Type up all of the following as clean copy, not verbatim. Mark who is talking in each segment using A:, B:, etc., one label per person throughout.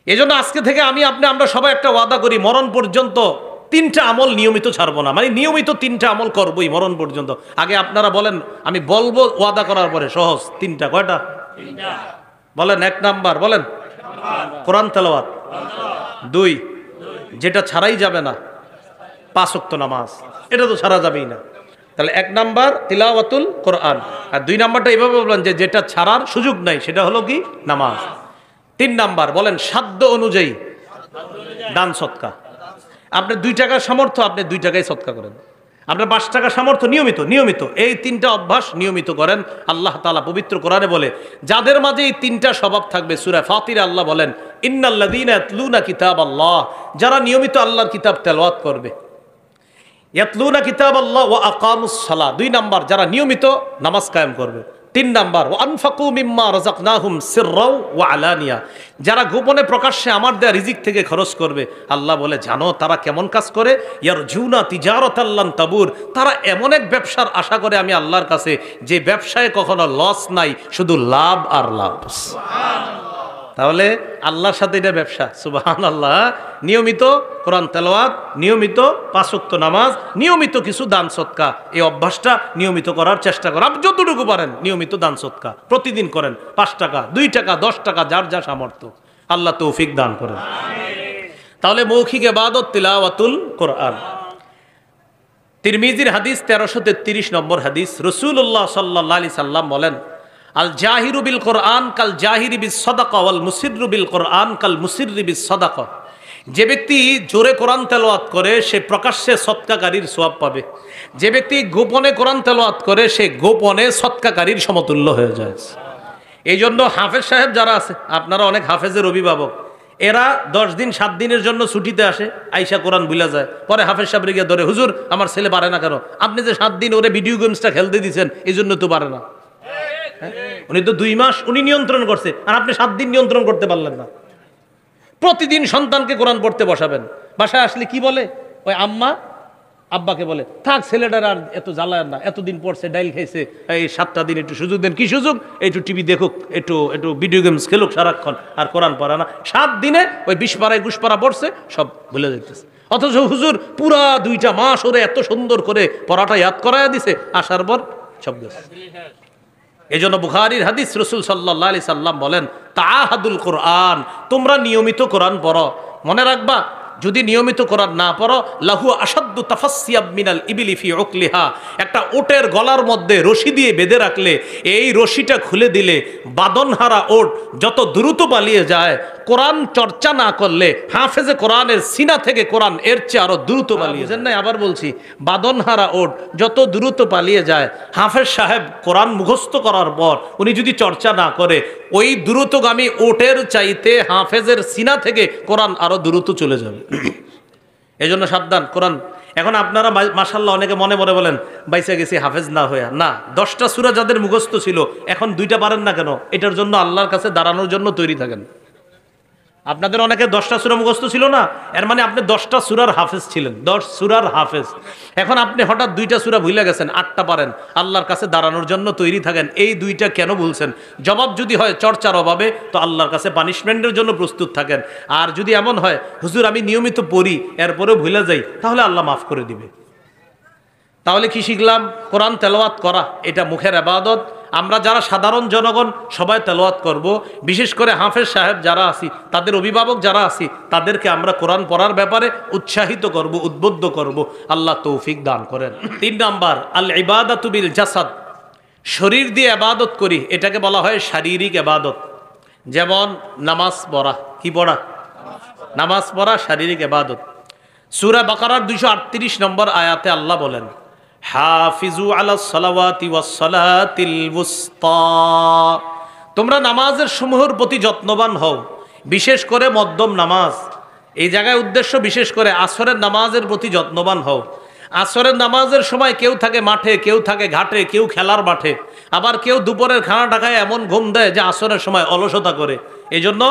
A: এজন্য আজকে থেকে আমরা সবাই একটা ওয়াদা করি, মরণ পর্যন্ত 3টা আমল নিয়মিত ছাড়বো না, মানে নিয়মিত 3টা আমল করবোই মরণ পর্যন্ত। আগে আপনারা বলেন, আমি বলবো ওয়াদা করার পরে সহজ 3টা। কয়টা? বলেন। 1 নাম্বার বলেন, কোরআন তেলাওয়াত। 2, যেটা ছাড়াই যাবে না, 5 ওয়াক্ত নামাজ, এটা তো ছাড়া যাবেই না। তাহলে 1 নাম্বার তিলাওয়াতুল কোরআন, আর 2 নাম্বারটা এইভাবে বলবেন যে যেটা ছাড়ার সুযোগ নাই, সেটা হলো কি? নামাজ। 3 নাম্বার বলেন, সাধ্য অনুযায়ী দান সৎকা। আপনার 2 টাকার সামর্থ্য, আপনি 2 টাকায় সৎকা করেন। আপনার 5 টাকা সামর্থ্য, নিয়মিত এই 3টা অভ্যাস নিয়মিত করেন। আল্লাহ তাআলা পবিত্র কোরআনে বলে, যাদের মাঝে এই 3টা স্বভাব থাকবে, সূরা ফাতিরে আল্লাহ বলেন, ইন্নাল্লাযীনা ইয়াতলুনা কিতাবাল্লাহ, যারা নিয়মিত আল্লাহর কিতাব তেলাওয়াত করবে। ইয়াতলুনা কিতাবাল্লাহ ওয়া আকামুস সালাহ, 2 নাম্বার যারা নিয়মিত নামাজ কায়েম করবে। 3 নাম্বার ওয়া আনফাকু মিম্মা রাযাকনাহুম সিররাও ওয়া আলানিয়া, যারা গোপনে প্রকাশ্যে আমার দেয়া রিজিক থেকে খরচ করবে। আল্লাহ বলে, জানো তারা কেমন কাজ করে? ইয়ারজুনা তিজারাতাল লান তাবুর, তারা এমন এক ব্যবসার আশা করে আমি আল্লাহর কাছে, যে ব্যবসায় কখনো লস নাই, শুধু লাভ আর লাভ। তাহলে আল্লাহর সাথে এটা ব্যবসা। সুবহানাল্লাহ। নিয়মিত কোরআন তেলাওয়াত, নিয়মিত 5 ওয়াক্ত নামাজ, নিয়মিত কিছু দান সদকা, এই অভ্যাসটা নিয়মিত করার চেষ্টা করেন। আপনি যতটুকু পারেন নিয়মিত দান সদকা প্রতিদিন করেন। 5 টাকা, 2 টাকা, 10 টাকা, যার যা সামর্থ্য। আল্লাহ তৌফিক দান করেন। তাহলে মৌখিক ইবাদত তিলাওয়াতুল কোরআন। তিরমিজির হাদিস 1333 নম্বর হাদিস, রাসূলুল্লাহ সাল্লাল্লাহু আলাইহি সাল্লাম বলেন, আল জাহিরু বিল কোরআন কাল জাহিরি বিস সাদাকা ওয়াল মুসিররু বিল কোরআন কাল মুসিররি বিস সাদাকা। যে ব্যক্তি জোরে কোরআন তেলাওয়াত করে, সে প্রকাশ্যে সৎকাকারীর সওয়াব পাবে। যে ব্যক্তি গোপনে কোরআন তেলাওয়াত করে, সে গোপনে সৎকাকারীর সমতুল্য হয়ে যায়। এই জন্য হাফেজ সাহেব যারা আছে, আপনারা অনেক হাফেজের অভিভাবক, এরা 10 দিন 7 দিনের জন্য ছুটিতে আসে, আইসা কোরআন ভুলা যায়। পরে হাফেজ সাহেব গিয়ে ধরে, হুজুর আমার ছেলে পারে না কেন? আপনি যে 7 দিন ওরে ভিডিও গেমসটা খেলতে দিয়েছেন, এই জন্য তো পারে না। উনি তো 2 মাস উনি নিয়ন্ত্রণ করছে, আর আপনি 7 দিন নিয়ন্ত্রণ করতে পারলেন না। প্রতিদিন সন্তানকে কোরআন পড়তে বসাবেন। বাসায় আসলে কি বলে? ওই আম্মা আব্বাকে বলে, থাক ছেলেটার আর এত জ্বালায় না, এতদিন পড়ছে, ডাইল খাইছে, এই 7টা দিন একটু সুযোগ দেন। কি সুযোগ? একটু টিভি দেখুক, একটু ভিডিও গেমস খেলুক সারাক্ষণ, আর কোরআন পড়া না। 7 দিনে ওই 20 পাড়ায় 21 পাড়া পড়ছে, সব ভুলে যাইতেছে। অথচ হুজুর পুরা 2টা মাস ওরে এত সুন্দর করে পড়াটা ইয়াদ করাইয়া দিছে, আসার পর সব গেছে। এই জন্য বুখারীর হাদিস, রাসূল সাল্লাল্লাহু আলাইহি সাল্লাম বলেন, তাআহাদুল কোরআন, তোমরা নিয়মিত কোরআন পড়ো। মনে রাখবা, যদি নিয়মিত কোরআন না পড়ো, লাহু আশাদ্দু তাফাসসিয়াব মিনাল ইবলি ফি উকলিহা, একটা ওটের গলার মধ্যে রশি দিয়ে বেঁধে রাখলে, এই রশিটা খুলে দিলে বাদনহারা ওট যত দ্রুত পালিয়ে যায়, কোরআন চর্চা না করলে হাফেজে কোরআনের সিনা থেকে কোরআন এর চেয়ে আরো দ্রুত পালিয়ে যায়। নাই, আবার বলছি, বাদনহারা ওট যত দ্রুত পালিয়ে যায়, হাফেজ সাহেব কোরআন মুখস্থ করার পর উনি যদি চর্চা না করে, ওই দ্রুতগামী ওটের চাইতে হাফেজের সিনা থেকে কোরআন আরো দ্রুত চলে যাবে। এই জন্য সাবধান কোরআন। এখন আপনারা মাশাআল্লাহ অনেকে মনে মনে বলেন, বাইসা গেছি হাফেজ না হইয়া। না, 10টা সূরা যাদের মুখস্থ ছিল, এখন 2টা পারেন না কেন? এটার জন্য আল্লাহর কাছে দাঁড়ানোর জন্য তৈরি থাকেন। আপনাদের অনেকে 10টা সূরা মুখস্থ ছিল না, এর মানে আপনি 10টা সূরার হাফেজ ছিলেন, 10 সূরার হাফেজ। এখন আপনি হঠাৎ 2টা সূরা ভুলে গেছেন, 8টা পারেন। আল্লাহর কাছে দাঁড়ানোর জন্য তৈরি থাকেন। এই 2টা কেন ভুলছেন? জবাব যদি হয় চর্চার অভাবে, তো আল্লাহর কাছে পানিশমেন্টের জন্য প্রস্তুত থাকেন। আর যদি এমন হয়, হুজুর আমি নিয়মিত পড়ি, এরপরেও ভুলে যাই, তাহলে আল্লাহ মাফ করে দিবে। তাহলে কি শিখলাম? কোরআন তেলাওয়াত করা এটা মুখের ইবাদত। আমরা যারা সাধারণ জনগণ সবাই তেলাওয়াত করব। বিশেষ করে হাফেজ সাহেব যারা আছি, তাদের অভিভাবক যারা আছি, তাদেরকে আমরা কোরআন পড়ার ব্যাপারে উৎসাহিত করব, উদ্বুদ্ধ করব। আল্লাহ তৌফিক দান করেন। 3 নাম্বার, আল ইবাদাতু বিল জাসাদ, শরীর দিয়ে ইবাদত করি, এটাকে বলা হয় শারীরিক ইবাদত। যেমন নামাজ পড়া। কি পড়া? নামাজ পড়া শারীরিক ইবাদত। সূরা বাকারার 238 নম্বর আয়াতে আল্লাহ বলেন, হাফিজু আলাস সালাওয়াতি ওয়াস সালাতিল ওয়ুস্তা, তোমরা নামাজের সমূহের প্রতি যত্নবান হও, বিশেষ করে মধ্যম নামাজ। এই জায়গায় উদ্দেশ্য বিশেষ করে আসরের নামাজের প্রতি যত্নবান হও। আসরের নামাজের সময় কেউ থাকে মাঠে, কেউ থাকে ঘাটে, কেউ খেলার মাঠে, আবার কেউ দুপুরের খানা টাকায় এমন ঘুম দেয় যে আসরের সময় অলসতা করে। এই জন্য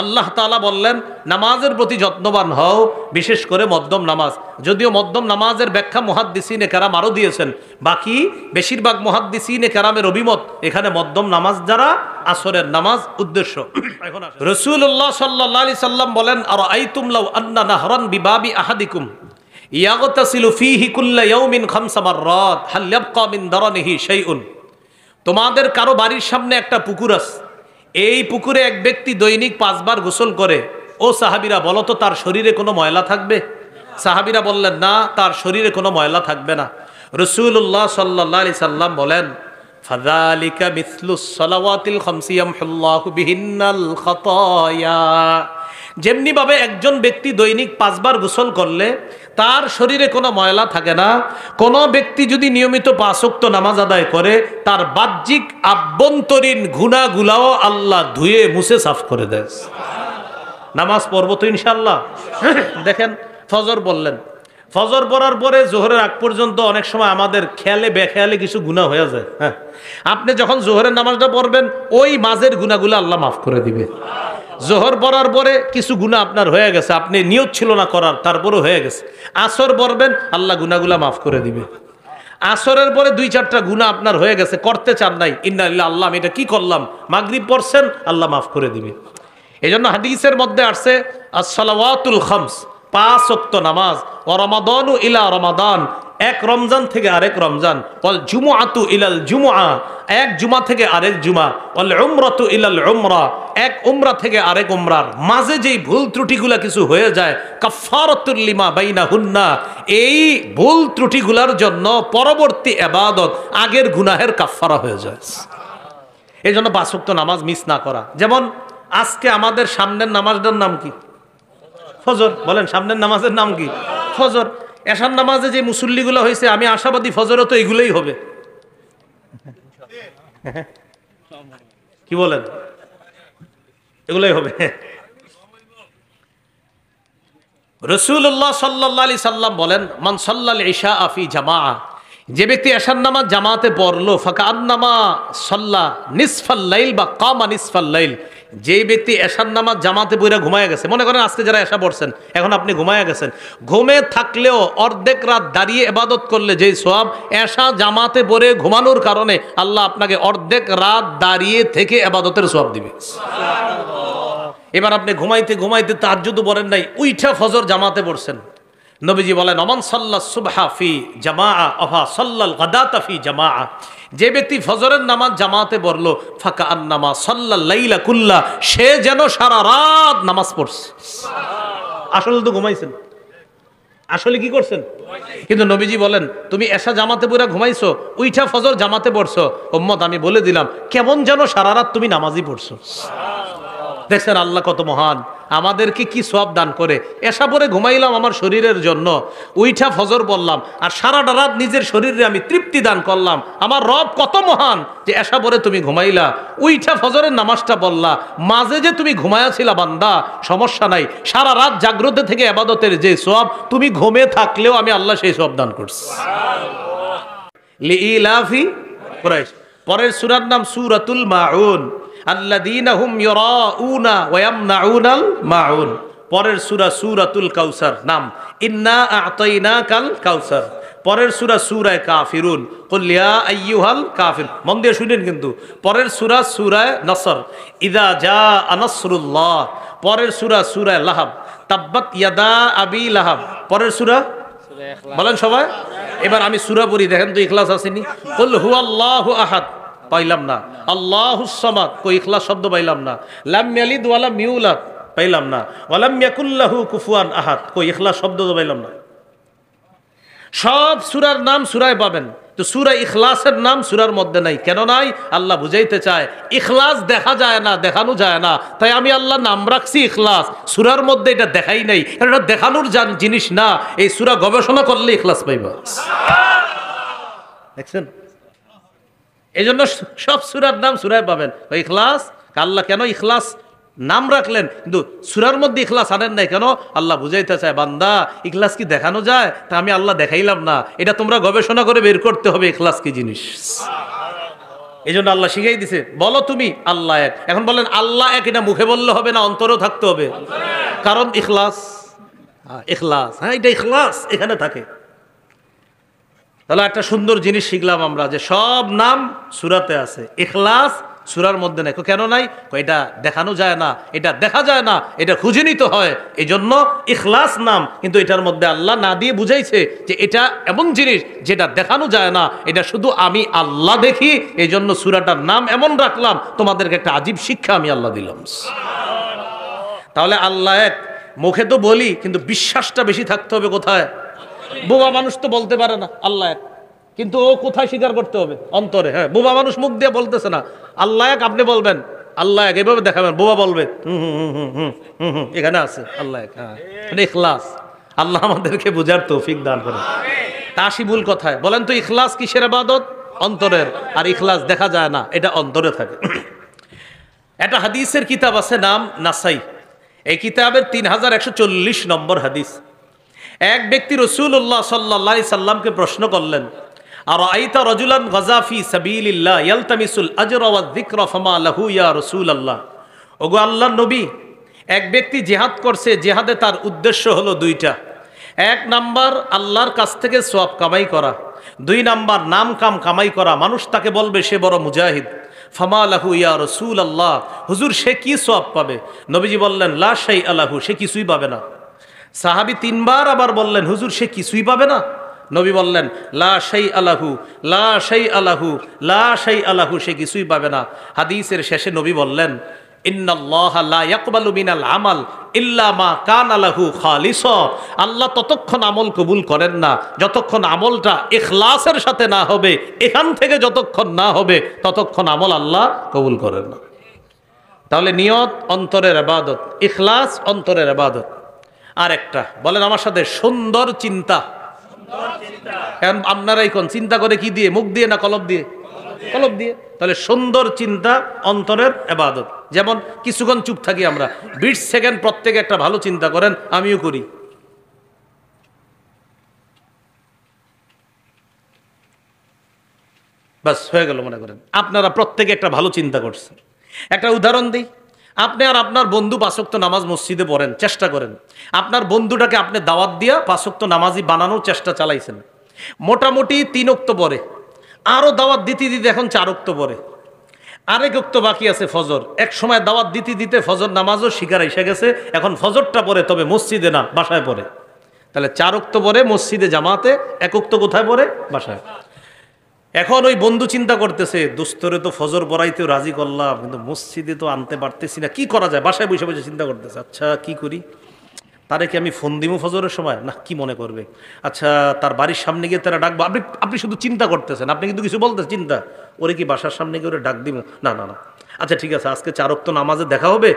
A: আল্লাহ তাআলা বললেন নামাজের প্রতি যত্নবান হও, বিশেষ করে মধ্যম নামাজ। যদিও মধ্যম নামাজের ব্যাখ্যা মুহাদ্দিসিনে কেরাম আরও দিয়েছেন, বাকি বেশিরভাগ মুহাদ্দিসিনে কেরামের অভিমত এখানে মধ্যম নামাজ যারা আসরের নামাজ উদ্দেশ্য। রাসূলুল্লাহ সাল্লাল্লাহু আলাইহি সাল্লাম বলেন, আরাআইতুম লাউ আন্না নাহরান বিবাবি আহাদিকুম ইয়াগতাসিলু ফীহি কুল্লা ইয়াউমিন খামসা মাররাত হাল ইয়াবকা মিন দারানিহি শাইউন। তোমাদের কারো বাড়ির সামনে একটা পুকুর আছে, এই পুকুরে এক ব্যক্তি দৈনিক 5 বার গোসল করে। ও সাহাবীরা, বলো তো তার শরীরে কোনো ময়লা থাকবে? সাহাবীরা বললেন, না, তার শরীরে কোনো ময়লা থাকবে না। রাসূলুল্লাহ সাল্লাল্লাহু আলাইহি সাল্লাম বলেন, ফাযালিকা মিসলুস সালাওয়াতিল খামসি ইয়ামহুল্লাহু বিহিন্নাল খাতায়া। যেমনি ভাবে একজন ব্যক্তি দৈনিক 5 বার গোসল করলে তার শরীরে কোনো ময়লা থাকে না, কোনো ব্যক্তি যদি নিয়মিত 5 ওয়াক্ত নামাজ আদায় করে তার বাহ্যিক আভ্যন্তরীণ গুনাহগুলাও আল্লাহ ধুয়ে মুছে সাফ করে দেয়। নামাজ পড়ব তো ইনশাআল্লাহ। দেখেন, ফজর বললেন, ফজর পড়ার পরে জোহরের আগ পর্যন্ত অনেক সময় আমাদের খেয়ালে বেখেয়ালে কিছু গুনাহ হয়ে যায়। হ্যাঁ, আপনি যখন জোহরের নামাজটা পড়বেন ওই মাঝের গুনাহগুলো আল্লাহ মাফ করে দিবে। জোহর পড়ার পরে কিছু গুনাহ আপনার হয়ে গেছে, আপনি নিয়ত ছিল না করার, তারপরে হয়ে গেছে। আসর পড়বেন, আল্লাহ গুনাহগুলা মাফ করে দিবে। আসরের পরে 2-4টা গুনাহ আপনার হয়ে গেছে, করতে চান নাই, ইন্না লিল্লাহি, আল্লাহ আমি এটা কি করলাম। মাগরিব পড়ছেন, আল্লাহ মাফ করে দিবে। এই জন্য হাদিসের মধ্যে আসছে আস-সালাওয়াতুল খামস, 5 ওয়াক্ত নামাজ, ও রমাদানু ইলা রমাদান, এক রমজান থেকে আরেক রমজান, ওয়াল জুমআতু ইলাল জুমআ, এক জুমা থেকে আরেক জুমা, ওয়াল উমরাতু ইলাল উমরা, এক উমরা থেকে আরেক উমরার মাঝে যেই ভুল ত্রুটিগুলা কিছু হয়ে যায়, কাফফারাতুল লিমা বাইনাহুন্না, এই ভুল ত্রুটিগুলার জন্য পরবর্তী ইবাদত আগের গুনাহের কাফফারা হয়ে যায়। এই জন্য 5 ওয়াক্ত নামাজ মিস না করা। যেমন আজকে আমাদের সামনের নামাজটার নাম কি? ফজর। বলেন, সামনের নামাজের নাম কি? ফজর। এশার নামাজে যে মুসল্লিগুলো হয়েছে, আমি আশাবাদী ফজরও তো এগুলোই হবে। কি বলেন? এগুলোই হবে। রাসূলুল্লাহ সাল্লাল্লাহু আলাইহি সাল্লাম বলেন, মান সাল্লাল ইশা ফি জামাআ, যে ব্যক্তি এশার নামাজ জামাতে পড়লো, ফাকান্নামা সাল্লা নিসফাল লাইল বা কামা নিসফাল লাইল, যে ব্যক্তি এশার নামাজ জামাতে পড়ে ঘুমায় গেছে, মনে করেন আজকে যারা এশা পড়ছেন এখন আপনি ঘুমায় গেছেন, ঘুমে থাকলেও অর্ধেক রাত দাঁড়িয়ে ইবাদত করলে যেই সওয়াব, এশা জামাতে পড়ে ঘুমানোর কারণে আল্লাহ আপনাকে অর্ধেক রাত দাঁড়িয়ে থেকে ইবাদতের সওয়াব দিবে। এবার আপনি ঘুমাইতে ঘুমাইতে তাহাজ্জুদ পড়েন নাই, উইঠা ফজর জামাতে পড়ছেন। নবীজি বলেন, ওমান সাল্লা সুবহা ফি জামাআ আফা সাল্লাল গাদাতা ফি জামাআ, যে ব্যক্তি ফজরের নামাজ জামাতে পড়লো, ফাকা আন্নামা সাল্লাল লাইলা কুল্লা, সে যেন সারা রাত নামাজ পড়ছে। আসলে তো ঘুমাইছেন, আসলে কি করছেন? কিন্তু নবীজি বলেন, তুমি এশা জামাতে পড়ে ঘুমাইছো, উইঠা ফজর জামাতে পড়ছো, উম্মত আমি বলে দিলাম কেমন যেন সারা রাত তুমি নামাজই পড়ছো। দেখছেন আল্লাহ কত মহান, আমাদেরকে কি সওয়াব দান করে। এশা পরে ঘুমাইলাম আমার শরীরের জন্য, উইঠা ফজর বললাম, আর সারাটা রাত নিজের শরীরে আমি তৃপ্তি দান করলাম। আমার রব কত মহান যে এশা পরে তুমি ঘুমাইলা, উইঠা ফজরের নামাজটা বললা, মাঝে যে তুমি ঘুমায়াছিলা বান্দা, সমস্যা নাই, সারা রাত জাগ্রত থেকে ইবাদতের যে সওয়াব, তুমি ঘুমে থাকলেও আমি আল্লাহ সেই সওয়াব দান করছি। লিইলাফি কুরাইশ। পরের সূরার নাম সূরাতুল মাউন, আল্লাযীনা হুম ইউরাউনা ওয়া ইয়ামনাউনাল মাউন। পরের সূরা সূরাতুল কাউসার, নাম ইন্না আ'তাইনাকাল কাউসার। পরের সূরা সূরা কাফিরুন, কুল ইয়া আইয়ুহাল কাফির। মন দিয়ে শুনেন কিন্তু। পরের সূরা সূরা নসর, ইযা জাআ নাসরুল্লাহ। পরের সূরা সূরা লাহাব, তাব্বাত ইয়াদা আবি লাহাব। পরের সূরা বলেন সবাই। এবার আমি সূরা পড়ি, দেখেন তো ইখলাস আসেনি। কুল হুয়াল্লাহু আহাদ, পাইলাম না। আল্লাহুস সামাদ, কই ইখলাস শব্দ পাইলাম না। লাম ইয়ালিদ ওয়া লাম ইউলাদ, পাইলাম না। ওয়া লাম ইয়াকুল লাহু কুফুয়ান আহাদ, কই ইখলাস শব্দ তো পাইলাম না। সব সূরার নাম সূরায় পাবেন, তো সূরা ইখলাসের নাম সূরার মধ্যে নাই। কেন নাই? আল্লাহ বুঝাইতে চায় ইখলাস দেখা যায় না, দেখানো যায় না, তাই আমি আল্লাহ নাম রাখছি ইখলাস। সূরার মধ্যে এটা দেখাই নাই, এটা দেখানোর জিনিস না। এই সূরা গবেষণা করলে ইখলাস পাইবা। দেখছেন, এই জন্য সব সূরার নাম সূরায় পাবেন। ইখলাস, আল্লাহ কেন ইখলাস নাম রাখলেন কিন্তু সূরার মধ্যে ইখলাস আনেন নাই কেন? আল্লাহ বুঝাইতে চায় বান্দা ইখলাস কি দেখানো যায়, তা আমি আল্লাহ দেখাইলাম না, এটা তোমরা গবেষণা করে বের করতে হবে ইখলাস কি জিনিস। এই জন্য আল্লাহ শিখাই দিছে, বলো তুমি আল্লাহ এক। এখন বলেন আল্লাহ এক, এটা মুখে বললে হবে না, অন্তরেও থাকতে হবে। কারণ ইখলাস, ইখলাস, হ্যাঁ এটা ইখলাস এখানে থাকে। তাহলে একটা সুন্দর জিনিস শিখলাম আমরা, যে সব নাম সূরাতে আছে, ইখলাস সূরার মধ্যে নাই। কেন নাই? এটা দেখানো যায় না, এটা দেখা যায় না, এটা খুঁজে নিতে হয়। এই জন্য ইখলাস নাম, কিন্তু এটার মধ্যে আল্লাহ না দিয়ে বুঝাইছে যে এটা এমন জিনিস যেটা দেখানো যায় না, এটা শুধু আমি আল্লাহ দেখি। এই জন্য সূরাটার নাম এমন রাখলাম। তোমাদেরকে একটা আজীব শিক্ষা আমি আল্লাহ দিলাম। তাহলে আল্লাহ এক, মুখে তো বলি, কিন্তু বিশ্বাসটা বেশি থাকতে হবে কোথায়? বোবা মানুষ তো বলতে পারে না আল্লাহ এক, কিন্তু ও কোথায় স্বীকার করতে হবে? অন্তরে। হ্যাঁ, বোবা মানুষ মুখ দিয়ে বলতেছে না আল্লাহ এক, আপনি বলবেন আল্লাহ এক, এভাবে দেখাবেন। বোবা বলবে এখানে আছে আল্লাহ এক। হ্যাঁ, ইখলাস। আল্লাহ আমাদেরকে বুঝার তৌফিক দান করে। তা আসি মূল কথায়, বলেন তো ইখলাস কিসের ইবাদত? অন্তরের। আর ইখলাস দেখা যায় না, এটা অন্তরে থাকে। একটা হাদিসের কিতাব আছে, নাম নাসাই। এই কিতাবের 3140 নম্বর হাদিস। এক ব্যক্তি রাসূলুল্লাহ সাল্লাল্লাহু আলাইহি সাল্লামকে প্রশ্ন করলেন, আর আইতা রাজুলান গাজা ফি সাবিলিল্লাহ ইয়ালতামিসুল আজরা ওয়াজ যিকরা ফামা লাহু ইয়া রাসূলুল্লাহ। ওগো আল্লাহর নবী, এক ব্যক্তি জিহাদ করছে, জিহাদে তার উদ্দেশ্য হলো দুইটা। এক নাম্বার আল্লাহর কাছ থেকে সওয়াব কামাই করা, দুই নাম্বার নাম কাম কামাই করা। মানুষ তাকে বলবে সে বড় মুজাহিদ। ফামা লাহু ইয়া রাসূলুল্লাহ, হুজুর সে কি সওয়াব পাবে? নবীজি বললেন লা শাইআ লাহু, সে কিছুই পাবে না। সাহাবী তিনবার আবার বললেন, হুজুর সে কিছুই পাবে না? নবী বললেন লা শাইআ লাহু, লা শাইআ লাহু, লা শাইআ লাহু, সে কিছুই পাবে না। হাদিসের শেষে নবী বললেন, ইন্নাল্লাহা লা ইয়াকবালু মিনাল আমাল ইল্লা মা কানা লাহু খালিসা। আল্লাহ ততক্ষণ আমল কবুল করেন না যতক্ষণ আমলটা ইখলাসের সাথে না হবে। এখান থেকে যতক্ষণ না হবে ততক্ষণ আমল আল্লাহ কবুল করেন না। তাহলে নিয়ত অন্তরের ইবাদত, ইখলাস অন্তরের ইবাদত। আর একটা বলেন আমার সাথে, সুন্দর চিন্তা। এখন আপনারাই কোন চিন্তা করে কি দিয়ে? মুখ দিয়ে না কলব দিয়ে? কলব দিয়ে। তাহলে সুন্দর চিন্তা অন্তরের ইবাদত। যেমন কিছুক্ষণ চুপ থাকি আমরা, 20 সেকেন্ড প্রত্যেকে একটা ভালো চিন্তা করেন, আমিও করি। বাস হয়ে গেল। মনে করেন আপনারা প্রত্যেকে একটা ভালো চিন্তা করছেন। একটা উদাহরণ দিই, আপনি আর আপনার বন্ধু 5 ওয়াক্ত নামাজ মসজিদে পড়েন, চেষ্টা করেন আপনার বন্ধুটাকে আপনি দাওয়াত দিয়া 5 ওয়াক্ত নামাজি বানানোর চেষ্টা চালাইছেন। মোটামুটি 3 ওয়াক্ত পরে, আরও দাওয়াত দিতে দিতে এখন 4 ওয়াক্ত পরে, আরেক ওয়াক্ত বাকি আছে ফজর। এক সময় দাওয়াত দিতে দিতে ফজর নামাজও শিকার এসে গেছে, এখন ফজরটা পড়ে, তবে মসজিদে না, বাসায় পড়ে। তাহলে 4 ওয়াক্ত পরে মসজিদে জামাতে, 1 ওয়াক্ত কোথায় পড়ে? বাসায়। এখন ওই বন্ধু চিন্তা করতেছে, দোস্তরে তো ফজর পড়াইতেও রাজি করলাম, কিন্তু মসজিদে তো আনতে পারতেছি না, কি করা যায়? বাসায় বসে বসে চিন্তা করতেছে, আচ্ছা কি করি? তারে কি আমি ফোন দিব ফজরের সময়? না, কি মনে করবে? আচ্ছা তার বাড়ির সামনে গিয়ে তারা ডাকবো। আপনি শুধু চিন্তা করতেছেন, আপনি কিন্তু কিছু বলতেছেন। চিন্তা ওরে কি বাসার সামনে গিয়ে ওরে ডাক দিব? না না না, আচ্ছা ঠিক আছে, আজকে 4 ওয়াক্ত নামাজে দেখা হবে,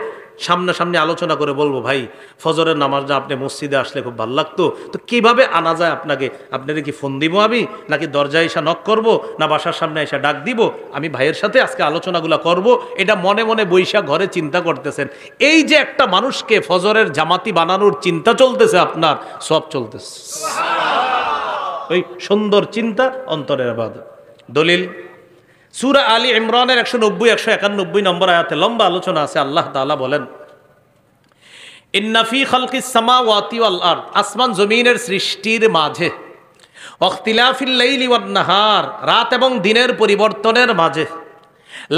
A: সামনাসামনি আলোচনা করে বলবো, ভাই ফজরের নামাজটা আপনি মসজিদে আসলে খুব ভালো লাগতো, তো কিভাবে আনা যায় আপনাকে? আপনাদের কি ফোন দিব আমি, নাকি দরজায় এসে নক করব, না বাসার সামনে এসে ডাক দিব? আমি ভাইয়ের সাথে আজকে আলোচনাগুলো করব। এটা মনে মনে বৈশা ঘরে চিন্তা করতেছেন। এই যে একটা মানুষকে ফজরের জামাতি বানানোর চিন্তা চলতেছে, আপনার সব চলতেছে। ওই সুন্দর চিন্তা অন্তরের ইবাদত। দলিল সূরা আলী ইমরানের 190-191 নম্বর আয়াতে লম্বা আলোচনা আছে। আল্লাহ তাআলা বলেন, ইন্না ফি খালকিস সামাওয়াতি ওয়াল আরদ, আসমান জমিনের সৃষ্টির মাঝে, ওয়াখতিলাফিল লাইলি ওয়ান নাহার, রাত এবং দিনের পরিবর্তনের মাঝে,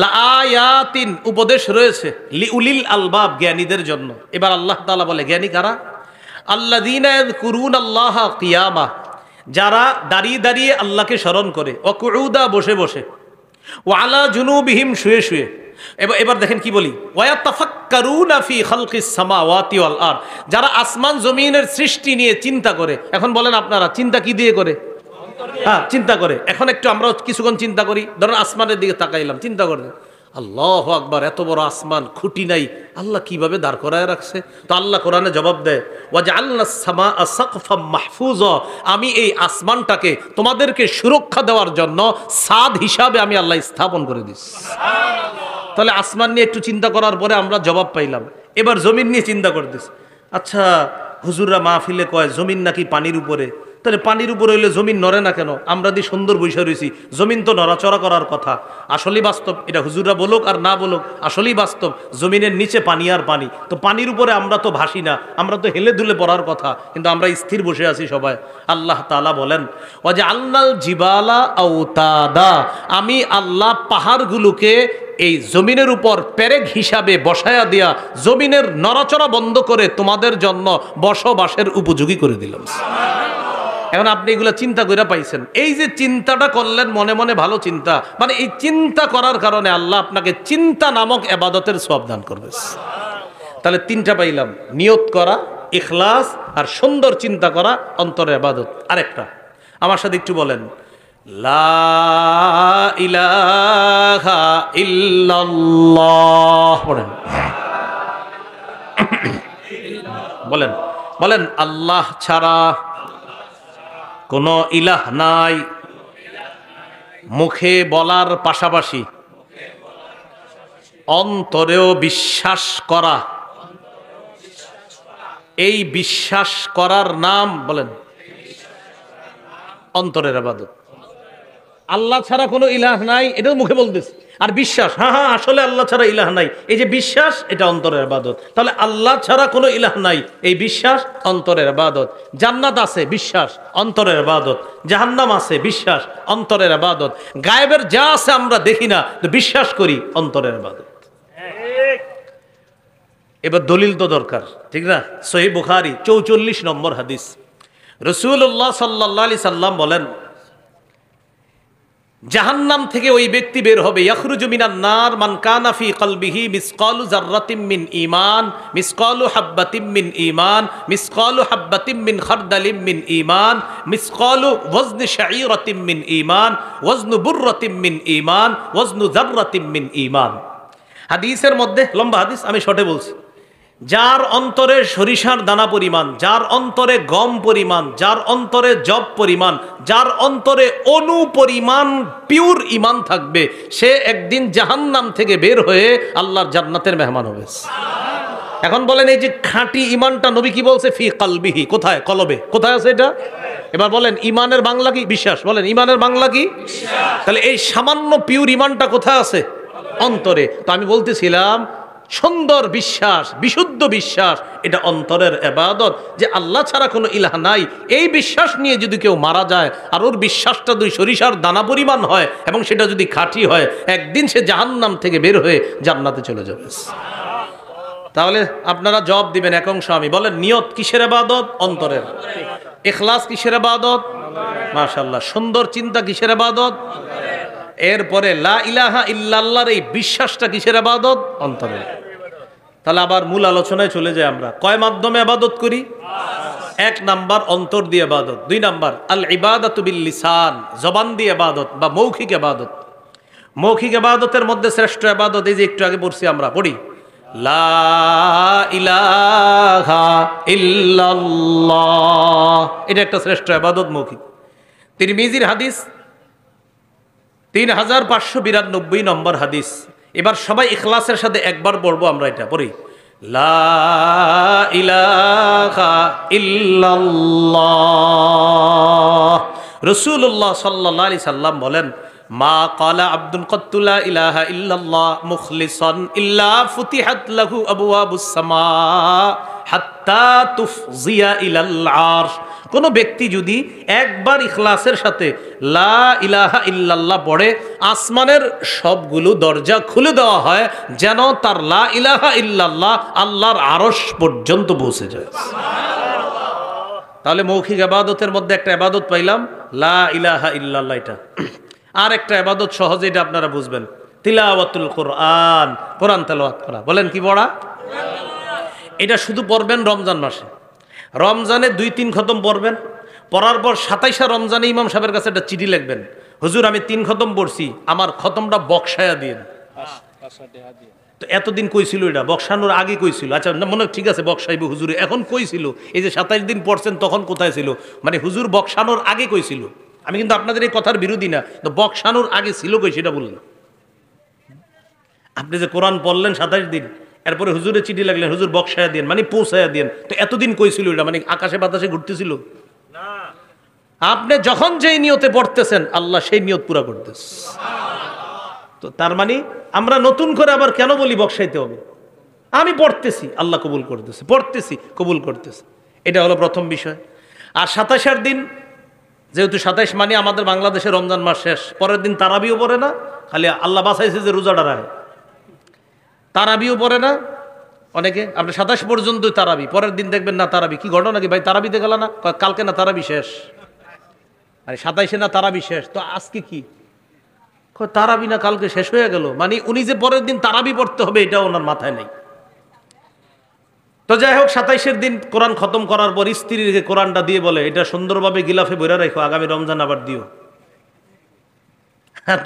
A: লাআয়াতিন, উপদেশ রয়েছে, লিউলিল আলবাব, জ্ঞানীদের জন্য। এবার আল্লাহ তাআলা বলে জ্ঞানী কারা? আল্লাযীনা ইয়াযকুরুনাল্লাহা কিয়ামা, যারা দাঁড়িয়ে দাঁড়িয়ে আল্লাহকে স্মরণ করে, ওয়া কুউদা, বসে বসে, ওয়া আলা জুনুবিহিম, শুয়ে শুয়ে। এবার দেখেন কি বলি, ওয়ায়াতাফাক্কারুনা ফি খালকিস সামাওয়াতি ওয়াল আরদ, যারা আসমান জমিনের সৃষ্টি নিয়ে চিন্তা করে। এখন বলেন আপনারা চিন্তা কি দিয়ে করে? হ্যাঁ, চিন্তা করে। এখন একটু আমরা কিছুক্ষণ চিন্তা করি। ধরেন আসমানের দিকে তাকাইলাম, চিন্তা করে, আল্লাহু আকবার, এত বড় আসমান, খুঁটি নাই, আল্লাহ কিভাবে দাঁড় করায় রাখছে? তো আল্লাহ কোরআনে জবাব দেয়, ওয়াজআলনাস সামাআ সাকফাম মাহফুজা, আমি এই আসমানটাকে তোমাদেরকে সুরক্ষা দেওয়ার জন্য ছাদ হিসাবে আমি আল্লাহ স্থাপন করে দিচ্ছি। তাহলে আসমান নিয়ে একটু চিন্তা করার পরে আমরা জবাব পাইলাম। এবার জমিন নিয়ে চিন্তা করতেছি। আচ্ছা হুজুররা মাহফিলে কয় জমিন নাকি পানির উপরে, তাহলে পানির উপরে হইলে জমিন নড়ে না কেন? আমরা দিয়ে সুন্দর বৈশা রয়েছি, জমিন তো নড়াচড়া করার কথা। আসলেই বাস্তব, এটা হুজুররা বলুক আর না বলুক, আসলেই বাস্তব। জমিনের নিচে পানি আর পানি, তো পানির উপরে আমরা তো ভাসি না, আমরা তো হেলে দুলে পড়ার কথা, কিন্তু আমরা স্থির বসে আছি সবাই। আল্লাহ তাআলা বলেন ওয়াজা আল্লাল জিবালা আওতাদা, আমি আল্লাহ পাহাড়গুলোকে এই জমিনের উপর পেরেক হিসাবে বসায়া দিয়া জমিনের নড়াচড়া বন্ধ করে তোমাদের জন্য বসবাসের উপযোগী করে দিলাম। এখন আপনি এগুলো চিন্তা করে পাইছেন, এই যে চিন্তাটা করলেন মনে মনে, ভালো চিন্তা, মানে এই চিন্তা করার কারণে আল্লাহ আপনাকে চিন্তা নামক ইবাদতের সওয়াব দান করবে। তাহলে তিনটা পাইলাম, নিয়ত করা, ইখলাস, আর সুন্দর চিন্তা করা অন্তরের ইবাদত। আরেকটা আমার সাথে একটু বলেন, লা ইলাহা ইল্লাল্লাহ পড়েন, বলেন বলেন, আল্লাহ ছাড়া কোনো ইলাহ নাই। মুখে বলার পাশাপাশি অন্তরেও বিশ্বাস করা, এই বিশ্বাস করার নাম বলেন অন্তরের ইবাদত। আল্লাহ ছাড়া কোনো ইলাহ নাই, এটাও মুখে বলতেছে, আর বিশ্বাস, হ্যাঁ হ্যাঁ আসলে আল্লাহ ছাড়া ইলাহ নাই, এই যে বিশ্বাস, এটা অন্তরের ইবাদত। তাহলে আল্লাহ ছাড়া কোনো ইলাহ নাই, এই বিশ্বাস অন্তরের ইবাদত। জান্নাত আছে, বিশ্বাস অন্তরের ইবাদত। জাহান্নাম আছে, বিশ্বাস অন্তরের ইবাদত। গায়েবের যা আছে আমরা দেখি না, তো বিশ্বাস করি, অন্তরের ইবাদত। এবার দলিল তো দরকার, ঠিক না? সহিহ বুখারী 44 নম্বর হাদিস, রাসূলুল্লাহ সাল্লাল্লাহু আলাইহি সাল্লাম বলেন, জাহান্নাম থেকে ওই ব্যক্তি বের হবে, ইয়াখরুজু মিনান নার মান কানা ফি কলবিহি মিসকালু যাররাতিম মিন ঈমান, মিসকালু হাববাতিম মিন ঈমান, মিসকালু হাববাতিম মিন খারদালিম মিন ঈমান, মিসকালু ওয়াজনি শাঈরাতিম মিন ঈমান, ওয়াজনু বুররাতিম মিন ঈমান, ওয়াজনু যাররাতিম মিন ঈমান। হাদিসের মধ্যে, লম্বা হাদিস, আমি শর্টে বলছি, যার অন্তরে সরিষার দানা পরিমাণ, যার অন্তরে গম পরিমাণ, যার অন্তরে জব পরিমাণ, যার অন্তরে অনু পরিমাণ পিওর ইমান থাকবে, সে একদিন জাহান্নাম থেকে বের হয়ে আল্লাহর জান্নাতের মেহমান হবে। এখন বলেন, এই যে খাঁটি ইমানটা নবী কি বলছে? ফি কলবিহি, কোথায়? কলবে। কোথায় আছে এটা? এবার বলেন, ইমানের বাংলা কি? বিশ্বাস। বলেন, ইমানের বাংলা কি? তাহলে এই সামান্য পিওর ইমানটা কোথায় আছে? অন্তরে। তো আমি বলতেছিলাম, সুন্দর বিশ্বাস, বিশুদ্ধ বিশ্বাস, এটা অন্তরের ইবাদত, যে আল্লাহ ছাড়া কোনো ইলাহ নাই। এই বিশ্বাস নিয়ে যদি কেউ মারা যায়, আর ওর বিশ্বাসটা যদি সরিষার দানা পরিমাণ হয় এবং সেটা যদি খাঁটি হয়, একদিন সে জাহান্নাম থেকে বের হয়ে জান্নাতে চলে যাবে। তাহলে আপনারা জবাব দিবেন এক অংশ, আমি বলেন, নিয়ত কিসের ইবাদত? অন্তরের। ইখলাস কিসের ইবাদত? মাশাআল্লাহ। সুন্দর চিন্তা কিসের ইবাদত? এরপরে লা ইলাহা ইল্লাল্লাহর এই বিশ্বাসটা কিসের ইবাদত? অন্তরের। তাহলে আবার মূল আলোচনায় চলে যাই। আমরা কয় মাধ্যমে ইবাদত করি? এক নাম্বার অন্তর দিয়ে ইবাদত, দুই নাম্বার আল ইবাদাতু বিল লিসান, জবান দিয়ে ইবাদত বা মৌখিক ইবাদত। মৌখিক ইবাদতের মধ্যে শ্রেষ্ঠ ইবাদত এই যে একটু আগে পড়ছি আমরা, পড়ি লা ইলাহা ইল্লাল্লাহ, এটা একটা শ্রেষ্ঠ ইবাদত মৌখিক। তিরমিজির হাদিস 3592 নম্বর হাদিস। এবার সবাই ইখলাসের সাথে একবার পড়বো আমরা, এটা পড়ি লা ইলাহা ইল্লাল্লাহ। রাসূলুল্লাহ সাল্লাল্লাহু আলাইহি সাল্লাম বলেন, মা ক্বালা আবদুন ক্বাত্তু লা ইলাহা ইল্লাল্লাহ মুখলিসান ইল্লা ফুতিহাত লাহু আবওয়াবুস সামা হাত্তা তুফজিয়া ইলাল আরশ। কোন ব্যক্তি যদি একবার ইখলাসের সাথে লা ইলাহা ইল্লাল্লাহ পড়ে, আসমানের সবগুলো দরজা খুলে দেওয়া হয়, যেন তার লা ইলাহা ইল্লাল্লাহ আল্লাহর আরশ পর্যন্ত পৌঁছে যায়। তাহলে মৌখিক ইবাদতের মধ্যে একটা ইবাদত পাইলাম, লা ইলাহা ইল্লাল্লাহ। এটা আর একটা ইবাদত সহজে, এটা আপনারা বুঝবেন, তিলাওয়াতুল কোরআন, কোরআন তেলাওয়াত করা। বলেন, কি পড়া? এটা শুধু পড়বেন রমজান মাসে। রমজানে 2-3 খতম পড়বেন, পড়ার পর 27 রমজানে ইমাম সাহেবের কাছে একটা চিঠি লিখবেন, হুজুর আমি 3 খতম পড়ছি, আমার খতমটা বক্সায়া দিন। তো এতদিন কইছিল, এটা বক্সানোর আগে কইছিল। আচ্ছা মনে ঠিক আছে, বক্সাইব হুজুর, এখন কইছিল এই যে 27 দিন পড়ছেন তখন কোথায় ছিল? মানে হুজুর বক্সানোর আগে কইছিল। আমি কিন্তু আপনাদের এই কথার বিরোধী না, তো বক্সানোর আগে ছিল কই সেটা বললেন। আপনি যে কোরআন পড়লেন 27 দিন, এরপরে হুজুরে চিঠি লাগলেন, হুজুর বক্সায়া দিন, মানে পৌঁছায়া দিন। তো এতদিন কইছিল এটা, মানে আকাশে বাতাসে ঘুরতেছিল না? আপনি যখন যেই নিয়তে পড়তেছেন আল্লাহ সেই নিয়ত পুরা করতেছে। তো তার মানে আমরা নতুন করে আবার কেন বলি বক্সাইতে হবে? আমি পড়তেছি, আল্লাহ কবুল করতেছে, পড়তেছি, কবুল করতেছে। এটা হলো প্রথম বিষয়। আর 27 দিন, যেহেতু 27 মানে আমাদের বাংলাদেশে রমজান মাস শেষ, পরের দিন তারাবিও পড়ে না, খালি আল্লাহ বাঁচাইছে যে রোজাটা রাখে, তারাবিও পড়ে না অনেকে। আপনি 27 পর্যন্ত তারাবি, পরের দিন দেখবেন না তারাবি। কি ঘটনা কি ভাই, তারাবিতে গেল না? কালকে না তারাবি শেষ, আরে 27 না তারাবি শেষ, তো আজকে কি তারাবি না কালকে শেষ হয়ে গেল, মানে উনি যে পরের দিন তারাবি পড়তে হবে এটা ওনার মাথায় নেই। তো যাই হোক, 27 দিন কোরআন খতম করার পর স্ত্রীকে কোরআনটা দিয়ে বলে এটা সুন্দরভাবে গিলাফে বইরা রাখো, আগামী রমজান আবার দিও।